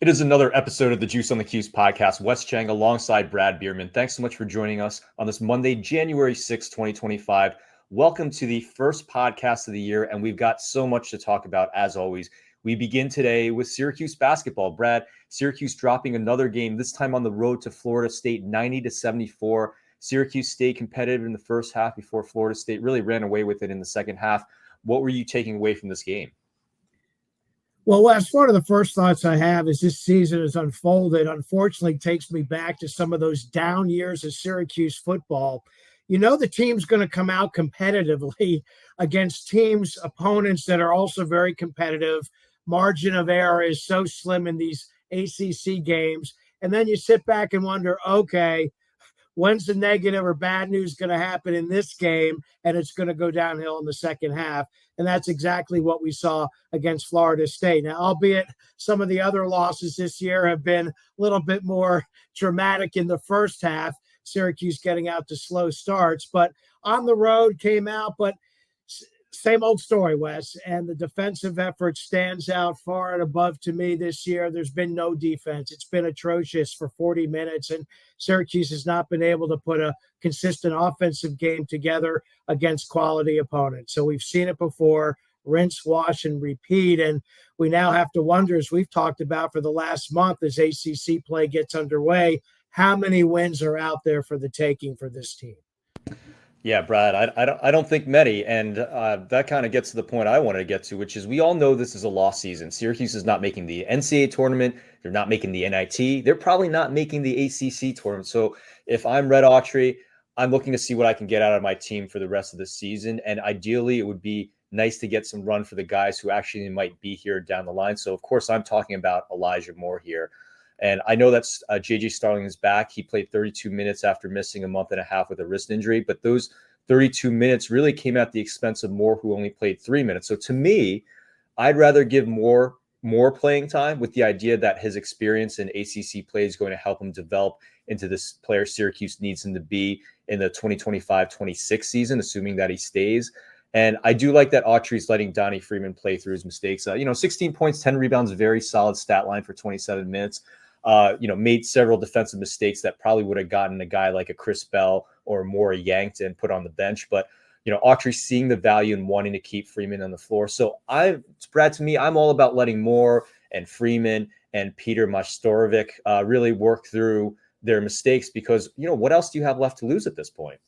It is another episode of the Juice on the Cuse podcast. Wes Cheng alongside Brad Bierman. Thanks so much for joining us on this Monday, January 6, 2025. Welcome to the first podcast of the year, and we've got so much to talk about as always. We begin today with Syracuse basketball. Brad, Syracuse dropping another game, this time on the road to Florida State, 90-74. Syracuse stayed competitive in the first half before Florida State really ran away with it in the second half. What were you taking away from this game? Well, Wes, one of the first thoughts I have as this season has unfolded, unfortunately, takes me back to some of those down years of Syracuse football. You know, the team's going to come out competitively against opponents that are also very competitive. Margin of error is so slim in these ACC games. And then you sit back and wonder, okay, when's the negative or bad news going to happen in this game? And it's going to go downhill in the second half. And that's exactly what we saw against Florida State. Now, albeit some of the other losses this year have been a little bit more dramatic in the first half, Syracuse getting out to slow starts, but on the road came out, but same old story, Wes, and the defensive effort stands out far and above to me this year. There's been no defense. It's been atrocious for 40 minutes, and Syracuse has not been able to put a consistent offensive game together against quality opponents. So we've seen it before, rinse, wash, and repeat, and we now have to wonder, as we've talked about for the last month as ACC play gets underway, how many wins are out there for the taking for this team? Yeah, Brad, I don't think many. And that kind of gets to the point I wanted to get to, which is we all know this is a lost season. Syracuse is not making the NCAA tournament. They're not making the NIT. They're probably not making the ACC tournament. So if I'm Red Autry, I'm looking to see what I can get out of my team for the rest of the season. And ideally, it would be nice to get some run for the guys who actually might be here down the line. So, of course, I'm talking about Elijah Moore here. And I know that's J.J. Starling is back. He played 32 minutes after missing a month and a half with a wrist injury. But those 32 minutes really came at the expense of Moore, who only played 3 minutes. So to me, I'd rather give Moore more playing time with the idea that his experience in ACC play is going to help him develop into this player Syracuse needs him to be in the 2025-26 season, assuming that he stays. And I do like that Autry's letting Donnie Freeman play through his mistakes. 16 points, 10 rebounds, very solid stat line for 27 minutes. Made several defensive mistakes that probably would have gotten a guy like a Chris Bell or Moore yanked and put on the bench. But, Autry seeing the value and wanting to keep Freeman on the floor. So Brad, to me, I'm all about letting Moore and Freeman and Peter Majstorovic really work through their mistakes because, what else do you have left to lose at this point?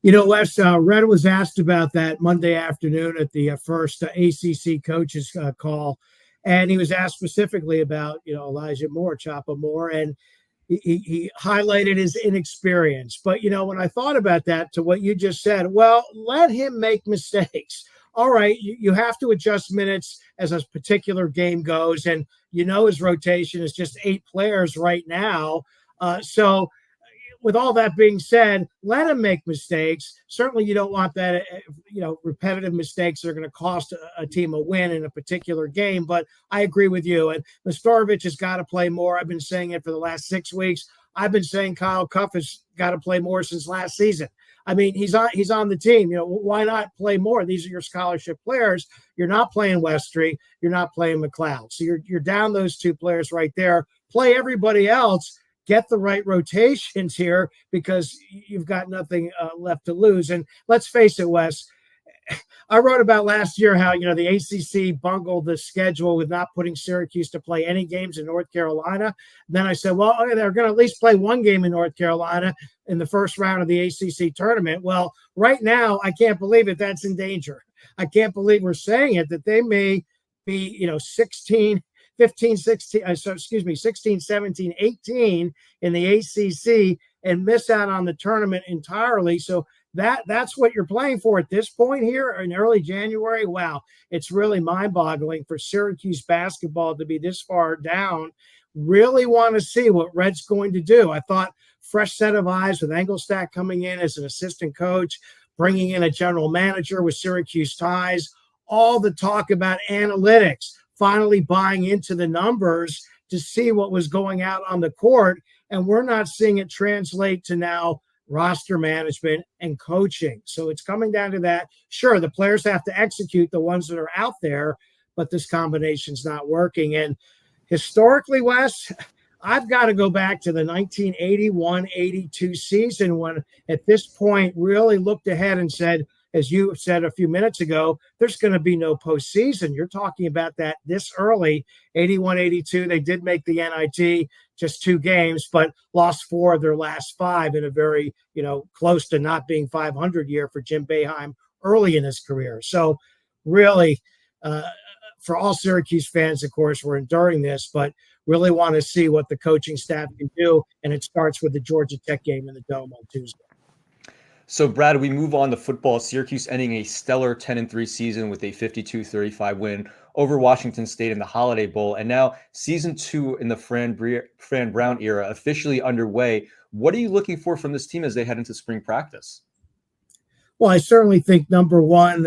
Wes, Red was asked about that Monday afternoon at the first ACC coaches call. And he was asked specifically about, Elijah Moore, Choppa Moore, and he highlighted his inexperience. But, when I thought about that to what you just said, well, let him make mistakes. All right, you have to adjust minutes as a particular game goes. And, his rotation is just 8 players right now. So with all that being said, let him make mistakes. Certainly you don't want that, repetitive mistakes that are going to cost a team a win in a particular game. But I agree with you. And Majstorovic has got to play more. I've been saying it for the last 6 weeks. I've been saying Kyle Cuff has got to play more since last season. I mean, he's on the team. Why not play more? These are your scholarship players. You're not playing Westry. You're not playing McLeod. So you're down those 2 players right there. Play everybody else. Get the right rotations here because you've got nothing left to lose. And let's face it, Wes, I wrote about last year how, the ACC bungled the schedule with not putting Syracuse to play any games in North Carolina. Then I said, well, they're going to at least play one game in North Carolina in the first round of the ACC tournament. Well, right now, I can't believe it. That's in danger. I can't believe we're saying it, that they may be, 16, 16, 17, 18 in the ACC and miss out on the tournament entirely. So that's what you're playing for at this point here in early January. Wow, it's really mind-boggling for Syracuse basketball to be this far down. Really want to see what Red's going to do. I thought fresh set of eyes with Engelstadt coming in as an assistant coach, bringing in a general manager with Syracuse ties, all the talk about analytics, finally buying into the numbers to see what was going out on the court. And we're not seeing it translate to now roster management and coaching. So it's coming down to that. Sure, the players have to execute, the ones that are out there, but this combination's not working. And Historically, Wes, I've got to go back to the 1981-82 season when, at this point, really looked ahead and said, as you said a few minutes ago, there's going to be no postseason. You're talking about that this early, 81-82. They did make the NIT, just 2 games, but lost 4 of their last 5 in a very, close to not being 500 year for Jim Boeheim early in his career. So really, for all Syracuse fans, of course, we're enduring this, but really want to see what the coaching staff can do. And it starts with the Georgia Tech game in the Dome on Tuesday. So, Brad, we move on to football. Syracuse ending a stellar 10-3 season with a 52-35 win over Washington State in the Holiday Bowl. And now season 2 in the Fran Brown era officially underway. What are you looking for from this team as they head into spring practice? Well, I certainly think number one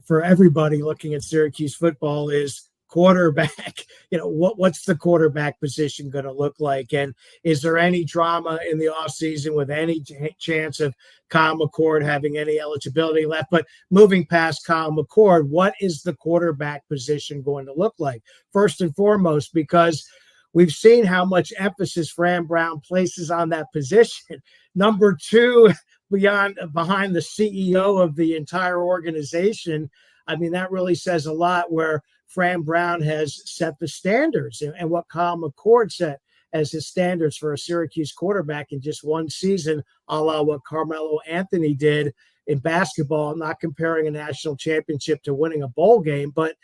for everybody looking at Syracuse football is quarterback. What's the quarterback position going to look like? And is there any drama in the offseason with any chance of Kyle McCord having any eligibility left? But moving past Kyle McCord, what is the quarterback position going to look like? First and foremost, because we've seen how much emphasis Fran Brown places on that position. Number 2, behind the CEO of the entire organization, I mean, that really says a lot where Fran Brown has set the standards and what Kyle McCord set as his standards for a Syracuse quarterback in just one season, a la what Carmelo Anthony did in basketball. I'm not comparing a national championship to winning a bowl game, but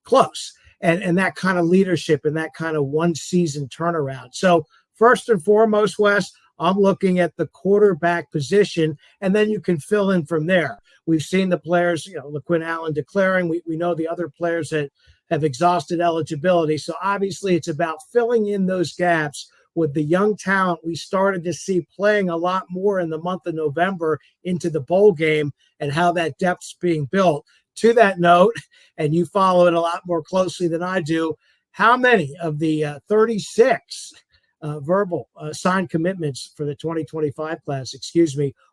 close. And that kind of leadership and that kind of one season turnaround. So first and foremost, Wes, I'm looking at the quarterback position, and then you can fill in from there. We've seen the players, LaQuinn Allen declaring. We know the other players that have exhausted eligibility. So obviously it's about filling in those gaps with the young talent we started to see playing a lot more in the month of November into the bowl game and how that depth's being built. To that note, and you follow it a lot more closely than I do, how many of the 36 verbal signed commitments for the 2025 class,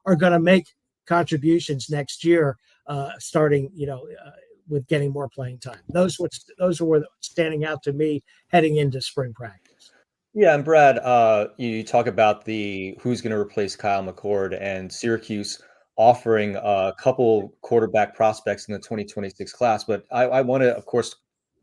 are going to make contributions next year, starting, with getting more playing time? Those are where standing out to me heading into spring practice. Yeah, and Brad, you talk about who's going to replace Kyle McCord, and Syracuse offering a couple quarterback prospects in the 2026 class. But I want to, of course,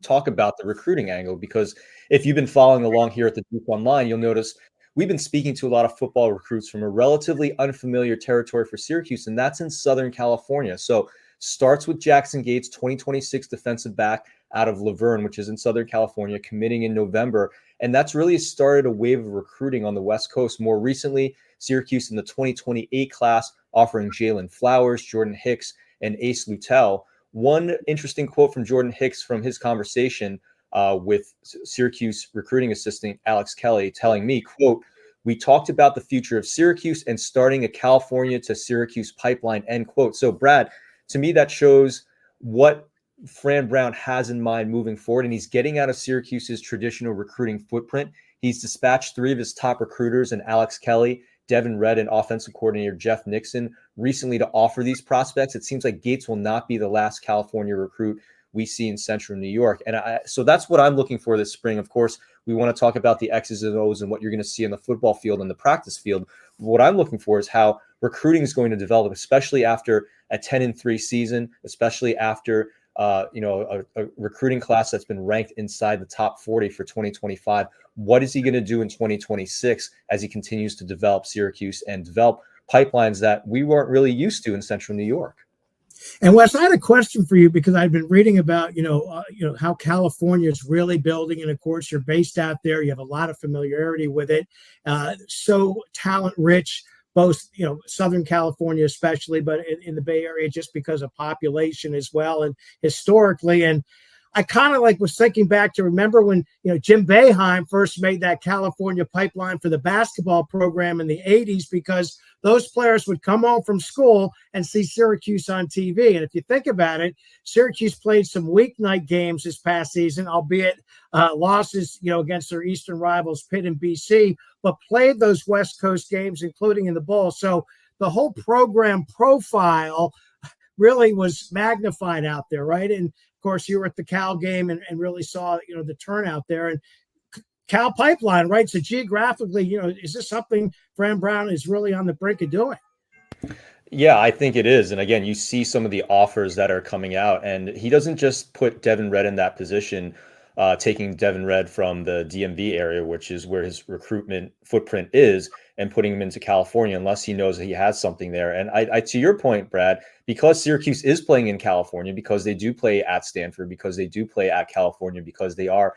talk about the recruiting angle, because if you've been following along here at the Duke Online, you'll notice we've been speaking to a lot of football recruits from a relatively unfamiliar territory for Syracuse, and that's in Southern California. So starts with Jackson Gates, 2026 defensive back out of Laverne, which is in Southern California, committing in November. And that's really started a wave of recruiting on the West Coast. More recently, Syracuse in the 2028 class offering Jalen Flowers, Jordan Hicks, and Ace Luttel. One interesting quote from Jordan Hicks from his conversation with Syracuse recruiting assistant Alex Kelly, telling me, quote, "We talked about the future of Syracuse and starting a California to Syracuse pipeline," end quote. So, Brad, to me, that shows what Fran Brown has in mind moving forward, and he's getting out of Syracuse's traditional recruiting footprint. He's dispatched 3 of his top recruiters, and Alex Kelly, Devin Red, and offensive coordinator Jeff Nixon recently to offer these prospects. It seems like Gates will not be the last California recruit we see in Central New York. And so that's what I'm looking for this spring. Of course, we want to talk about the X's and O's and what you're going to see in the football field and the practice field. What I'm looking for is how recruiting is going to develop, especially after a 10-3 season, especially after a recruiting class that's been ranked inside the top 40 for 2025. What is he going to do in 2026 as he continues to develop Syracuse and develop pipelines that we weren't really used to in Central New York? And Wes, I had a question for you, because I've been reading about, how California is really building. And of course, you're based out there. You have a lot of familiarity with it. So talent rich, both, Southern California, especially, but in the Bay Area, just because of population as well. And historically, and I kind of was thinking back to remember when, Jim Boeheim first made that California pipeline for the basketball program in the 80s, because those players would come home from school and see Syracuse on TV. And if you think about it, Syracuse played some weeknight games this past season, albeit losses, against their Eastern rivals, Pitt and BC, but played those West Coast games, including in the bowl. So the whole program profile really was magnified out there, right? And of course, you were at the Cal game and really saw, the turnout there. And Cal pipeline, right? So geographically, is this something Fran Brown is really on the brink of doing? Yeah, I think it is. And again, you see some of the offers that are coming out, and he doesn't just put Devin Red in that position, taking Devin Red from the DMV area, which is where his recruitment footprint is, and putting him into California unless he knows that he has something there. And I to your point, Brad, because Syracuse is playing in California, because they do play at Stanford, because they do play at California, because they are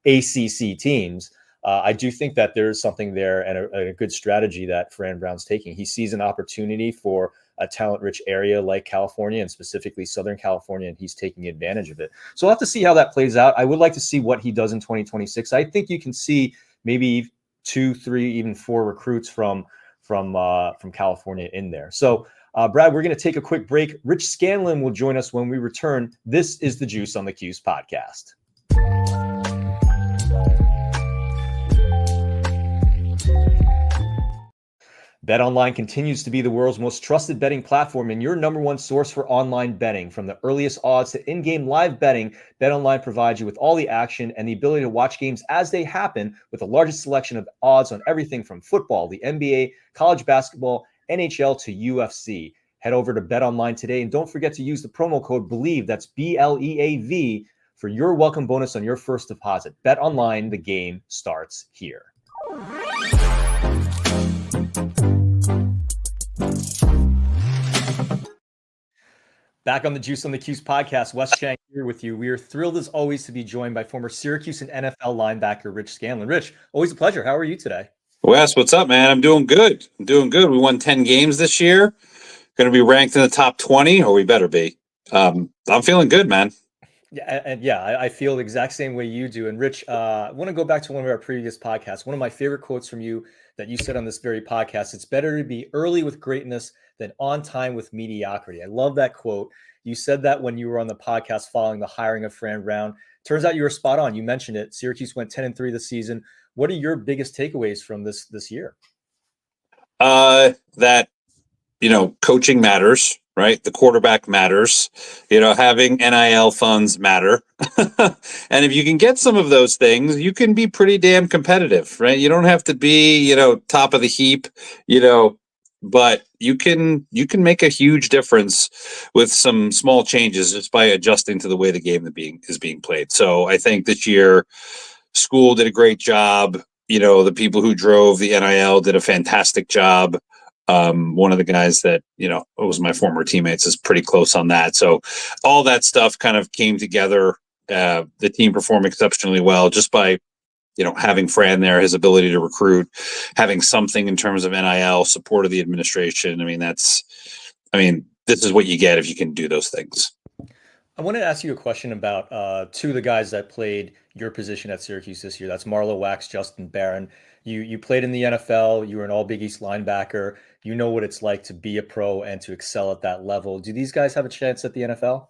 ACC teams. I do think that there's something there and a good strategy that Fran Brown's taking. He sees an opportunity for a talent-rich area like California and specifically Southern California, and he's taking advantage of it. So we'll have to see how that plays out. I would like to see what he does in 2026. I think you can see maybe 2, 3, even 4 recruits from California in there. So, Brad, we're going to take a quick break. Rich Scanlon will join us when we return. This is the Juice on the Cuse podcast. BetOnline continues to be the world's most trusted betting platform and your number one source for online betting. From the earliest odds to in-game live betting, BetOnline provides you with all the action and the ability to watch games as they happen with the largest selection of odds on everything from football, the NBA, college basketball, NHL to UFC. Head over to BetOnline today and don't forget to use the promo code BELIEVE, that's BLEAV, for your welcome bonus on your first deposit. BetOnline, the game starts here. Back on the Juice on the Cuse podcast, Wes Cheng here with you. We are thrilled as always to be joined by former Syracuse and NFL linebacker Rich Scanlon. Rich, always a pleasure. How are you today? Wes, what's up, man? I'm doing good. We won 10 games this year. Going to be ranked in the top 20, or we better be. I'm feeling good, man. Yeah, I feel the exact same way you do. And Rich, I want to go back to one of our previous podcasts. One of my favorite quotes from you that you said on this very podcast: "It's better to be early with greatness than on time with mediocrity." I love that quote. You said that when you were on the podcast following the hiring of Fran Brown. Turns out you were spot on. You mentioned it. Syracuse went 10-3 this season. What are your biggest takeaways from this year? That coaching matters, right? The quarterback matters. Having NIL funds matter. And if you can get some of those things, you can be pretty damn competitive, right? You don't have to be, top of the heap, but you can make a huge difference with some small changes just by adjusting to the way the game is being played. So I think this year, school did a great job. The people who drove the NIL did a fantastic job. One of the guys that, was my former teammates is pretty close on that. So all that stuff kind of came together. The team performed exceptionally well just by, having Fran there, his ability to recruit, having something in terms of NIL, support of the administration. This is what you get if you can do those things. I wanted to ask you a question about two of the guys that played your position at Syracuse this year. That's Marlowe Wax, Justin Barron. You played in the NFL. You were an all Big East linebacker. You know what it's like to be a pro and to excel at that level. Do these guys have a chance at the NFL?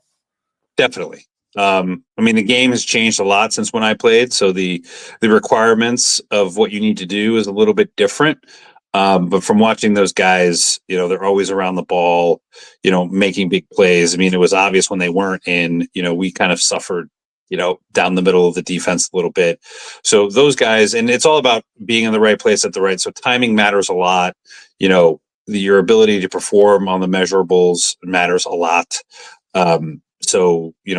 Definitely. The game has changed a lot since when I played. So the requirements of what you need to do is a little bit different. But from watching those guys, they're always around the ball, making big plays. It was obvious when they weren't in, we kind of suffered, down the middle of the defense a little bit. So those guys, and it's all about being in the right place at the right. So timing matters a lot. Your ability to perform on the measurables matters a lot.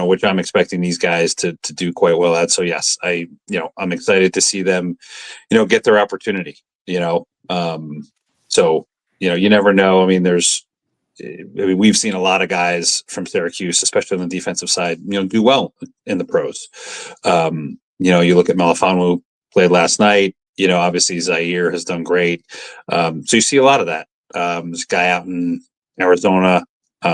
Which I'm expecting these guys to do quite well at. So yes, I'm excited to see them, get their opportunity, you never know. We've seen a lot of guys from Syracuse, especially on the defensive side, do well in the pros. You look at Melifonwu played last night, obviously Zaire has done great. So you see a lot of that. This guy out in Arizona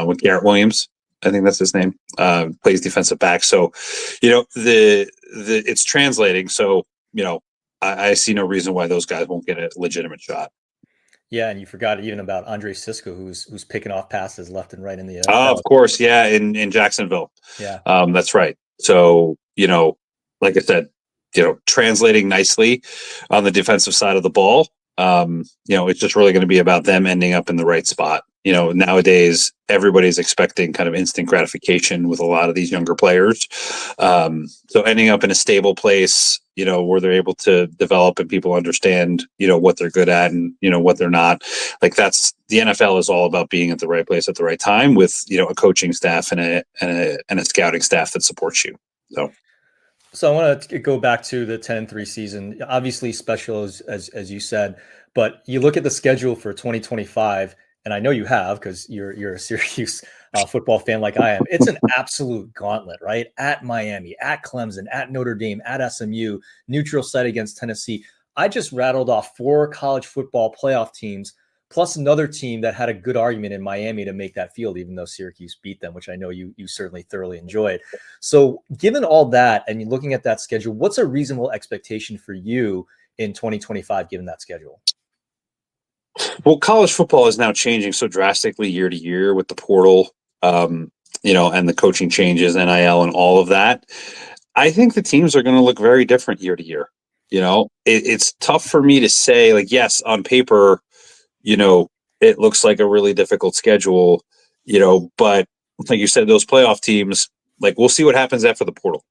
with Garrett Williams, I think that's his name, plays defensive back. So, it's translating. So, I see no reason why those guys won't get a legitimate shot. Yeah, and you forgot even about Andre Sisco, who's picking off passes left and right in the NFL. Oh, of course, yeah, in Jacksonville. Yeah, that's right. So, like I said, translating nicely on the defensive side of the ball. It's just really going to be about them ending up in the right spot. Nowadays everybody's expecting kind of instant gratification with a lot of these younger players. So ending up in a stable place, where they're able to develop and people understand, what they're good at and, what they're not. Like that's the NFL is all about being at the right place at the right time with, a coaching staff and a scouting staff that supports you. So I want to go back to the 10-3 season. Obviously special as you said, but you look at the schedule for 2025, and I know you have because you're a Syracuse football fan like I am. It's an absolute gauntlet, right? At Miami, at Clemson, at Notre Dame, at SMU, neutral site against Tennessee. I just rattled off 4 college football playoff teams plus another team that had a good argument in Miami to make that field, even though Syracuse beat them, which I know you certainly thoroughly enjoyed. So given all that, and you're looking at that schedule, what's a reasonable expectation for you in 2025, given that schedule? Well, college football is now changing so drastically year to year with the portal, and the coaching changes, NIL and all of that. I think the teams are going to look very different year to year. It's tough for me to say, like, yes, on paper, it looks like a really difficult schedule, but like you said, those playoff teams, like we'll see what happens after the portal.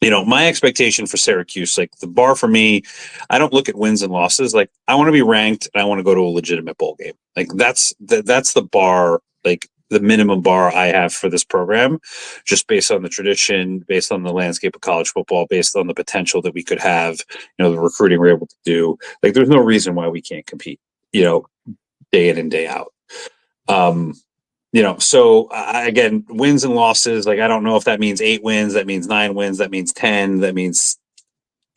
My expectation for Syracuse, like the bar for me, I don't look at wins and losses. Like I want to be ranked and I want to go to a legitimate bowl game. Like that's the bar, like the minimum bar I have for this program, just based on the tradition, based on the landscape of college football, based on the potential that we could have, the recruiting we're able to do. Like there's no reason why we can't compete, day in and day out. So again, wins and losses, like I don't know if that means 8 wins, that means 9 wins, that means 10, that means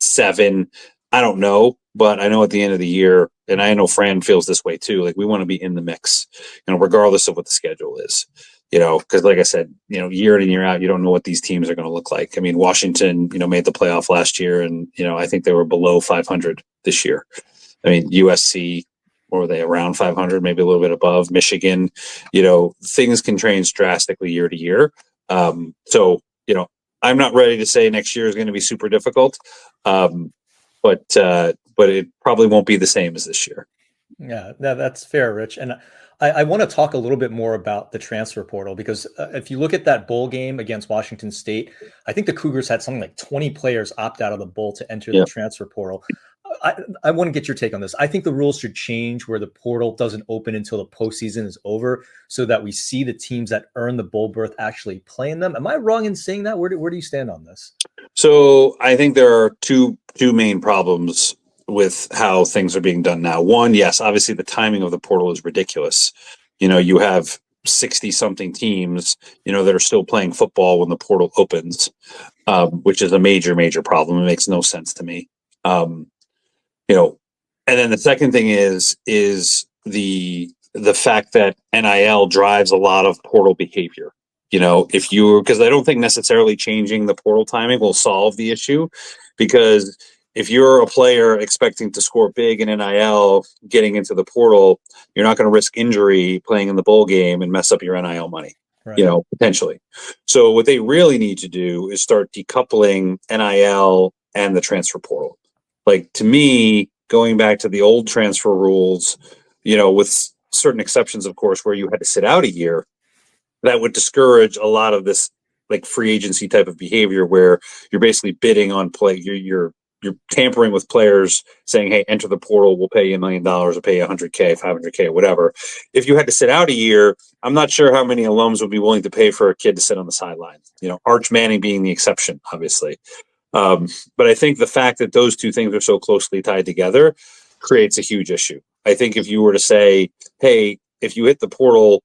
7. I don't know, but I know at the end of the year, and I know Fran feels this way too, like we want to be in the mix, regardless of what the schedule is, because like I said, year in and year out, you don't know what these teams are going to look like. I mean, Washington, made the playoff last year and, I think they were below 500 this year. I mean, USC, or were they around 500, maybe a little bit above? Michigan, things can change drastically year to year. So, I'm not ready to say next year is going to be super difficult, but it probably won't be the same as this year. Yeah, that's fair, Rich. And I want to talk a little bit more about the transfer portal because if you look at that bowl game against Washington State, I think the Cougars had something like 20 players opt out of the bowl to enter the transfer portal. I want to get your take on this. I think the rules should change where the portal doesn't open until the postseason is over so that we see the teams that earn the bowl berth actually play in them. Am I wrong in saying that? Where do you stand on this? So I think there are two main problems with how things are being done now. One, yes, obviously the timing of the portal is ridiculous. You have 60 something teams, that are still playing football when the portal opens, which is a major problem. It makes no sense to me. And then the second thing is the fact that NIL drives a lot of portal behavior. Because I don't think necessarily changing the portal timing will solve the issue, because if you're a player expecting to score big in NIL, getting into the portal, you're not going to risk injury playing in the bowl game and mess up your NIL money, right. Potentially. So what they really need to do is start decoupling NIL and the transfer portal. Like, to me, going back to the old transfer rules, with certain exceptions, of course, where you had to sit out a year, that would discourage a lot of this like free agency type of behavior where you're basically bidding on play. You're tampering with players saying, hey, enter the portal. We'll pay you $1 million, we'll pay you $100K, $500K, whatever. If you had to sit out a year, I'm not sure how many alums would be willing to pay for a kid to sit on the sidelines, Arch Manning being the exception, obviously. But I think the fact that those two things are so closely tied together creates a huge issue. I think if you were to say, hey, if you hit the portal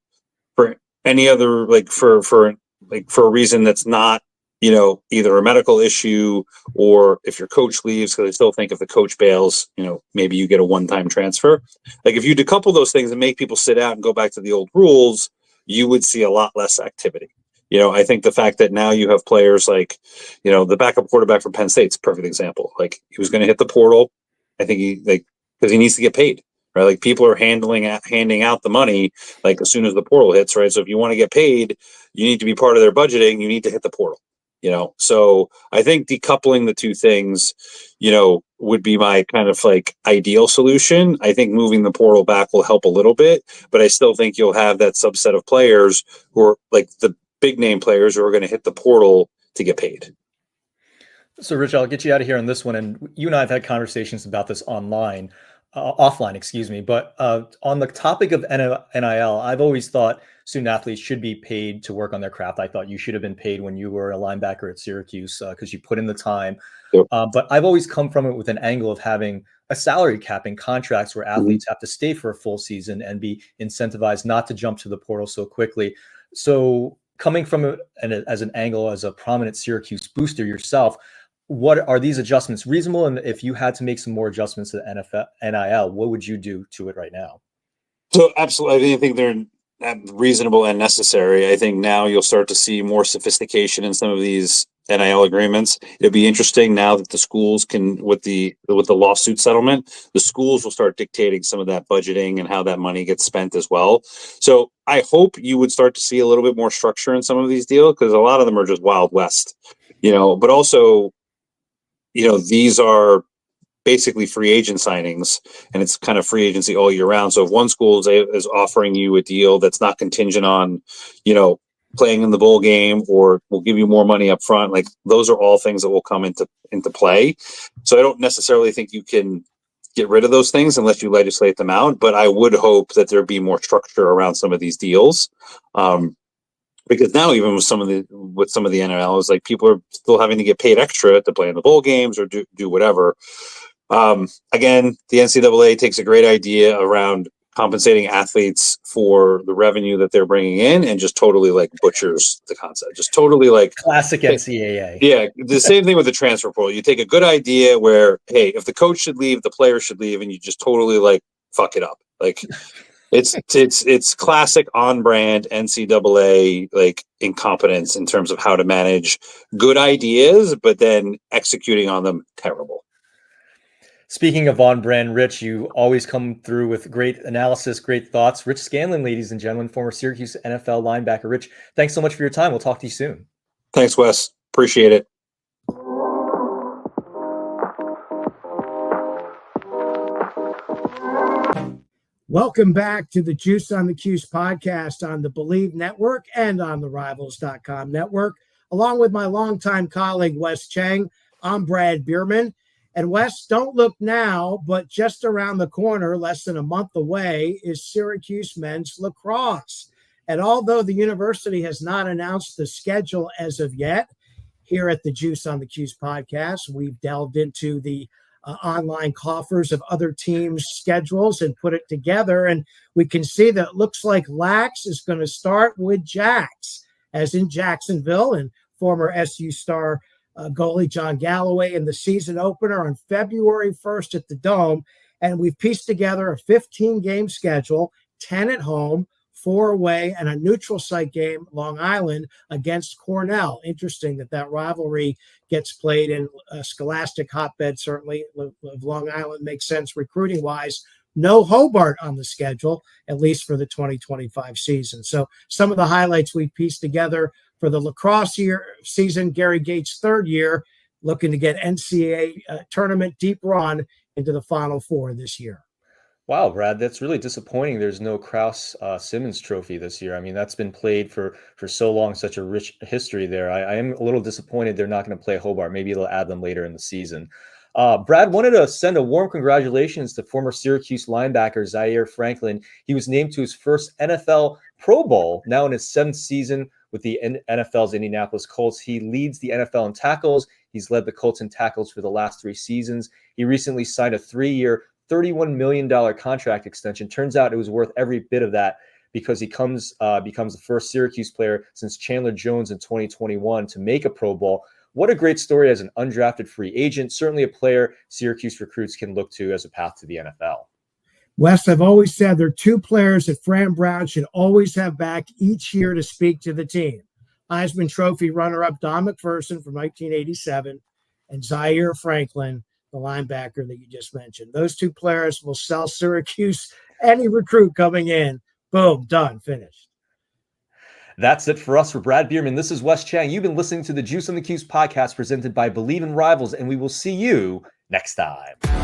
for any other, like for a reason that's not, either a medical issue or if your coach leaves, because I still think if the coach bails, maybe you get a one-time transfer. Like if you decouple those things and make people sit out and go back to the old rules, you would see a lot less activity. I think the fact that now you have players like, the backup quarterback for Penn State's a perfect example. Like he was going to hit the portal. I think because he needs to get paid, right? Like people are handing out the money like as soon as the portal hits, right? So if you want to get paid, you need to be part of their budgeting. You need to hit the portal, So I think decoupling the two things, would be my kind of like ideal solution. I think moving the portal back will help a little bit, but I still think you'll have that subset of players who are like the big name players who are going to hit the portal to get paid. So, Rich, I'll get you out of here on this one. And you and I have had conversations about this offline, excuse me. But on the topic of NIL, I've always thought student athletes should be paid to work on their craft. I thought you should have been paid when you were a linebacker at Syracuse because you put in the time. Yep. But I've always come from it with an angle of having a salary cap in contracts where athletes have to stay for a full season and be incentivized not to jump to the portal so quickly. So coming from it as an angle, as a prominent Syracuse booster yourself, what are these adjustments reasonable? And if you had to make some more adjustments to the NFL NIL, what would you do to it right now? So absolutely, I think they're reasonable and necessary. I think now you'll start to see more sophistication in some of these NIL agreements. It'll be interesting now that the schools can, with the lawsuit settlement, the schools will start dictating some of that budgeting and how that money gets spent as well. So I hope you would start to see a little bit more structure in some of these deals, because a lot of them are just Wild West, but also, these are basically free agent signings, and it's kind of free agency all year round. So if one school is offering you a deal that's not contingent on, playing in the bowl game, or will give you more money up front, like those are all things that will come into play. So I don't necessarily think you can get rid of those things unless you legislate them out, but I would hope that there be more structure around some of these deals. Because now, even with some of the NRLs, like people are still having to get paid extra to play in the bowl games or do whatever. Again, the NCAA takes a great idea around compensating athletes for the revenue that they're bringing in, and just totally like butchers the concept. Just totally like classic NCAA. Yeah, the same thing with the transfer portal. You take a good idea where, hey, if the coach should leave, the player should leave, and you just totally like fuck it up. Like it's classic on brand NCAA like incompetence in terms of how to manage good ideas, but then executing on them terrible. Speaking of on brand, Rich, you always come through with great analysis, great thoughts. Rich Scanlon, ladies and gentlemen, former Syracuse NFL linebacker. Rich, thanks so much for your time. We'll talk to you soon. Thanks, Wes. Appreciate it. Welcome back to the Juice on the Cuse podcast on the Believe Network and on the Rivals.com network. Along with my longtime colleague, Wes Cheng, I'm Brad Bierman. And Wes, don't look now, but just around the corner, less than a month away, is Syracuse men's lacrosse. And although the university has not announced the schedule as of yet, here at the Juice on the Cuse podcast, we've delved into the online coffers of other teams' schedules and put it together. And we can see that it looks like Lax is going to start with Jax, as in Jacksonville, and former SU star goalie John Galloway in the season opener on February 1st at the Dome. And we've pieced together a 15-game schedule, 10 at home, 4 away, and a neutral site game, Long Island, against Cornell. Interesting that rivalry gets played in a scholastic hotbed, certainly. Long Island makes sense recruiting-wise. No Hobart on the schedule, at least for the 2025 season. So some of the highlights we've pieced together for the lacrosse season, Gary Gates' third year, looking to get NCAA tournament deep run into the Final Four this year. Wow, Brad, that's really disappointing. There's no Krause Simmons Trophy this year. I mean, that's been played for so long, such a rich history there. I am a little disappointed they're not going to play Hobart. Maybe they'll add them later in the season. Brad wanted to send a warm congratulations to former Syracuse linebacker Zaire Franklin. He was named to his first NFL Pro Bowl, now in his 7th season with the NFL's Indianapolis Colts. He leads the NFL in tackles. He's led the Colts in tackles for the last 3 seasons. He recently signed a 3-year, $31 million contract extension. Turns out it was worth every bit of that, because he becomes the first Syracuse player since Chandler Jones in 2021 to make a Pro Bowl. What a great story as an undrafted free agent. Certainly a player Syracuse recruits can look to as a path to the NFL. Wes, I've always said there are 2 players that Fran Brown should always have back each year to speak to the team. Heisman Trophy runner-up Don McPherson from 1987 and Zaire Franklin, the linebacker that you just mentioned. Those 2 players will sell Syracuse any recruit coming in. Boom, done, finished. That's it for us. For Brad Bierman, this is Wes Cheng. You've been listening to the Juice on the Cuse podcast presented by Believe in Rivals, and we will see you next time.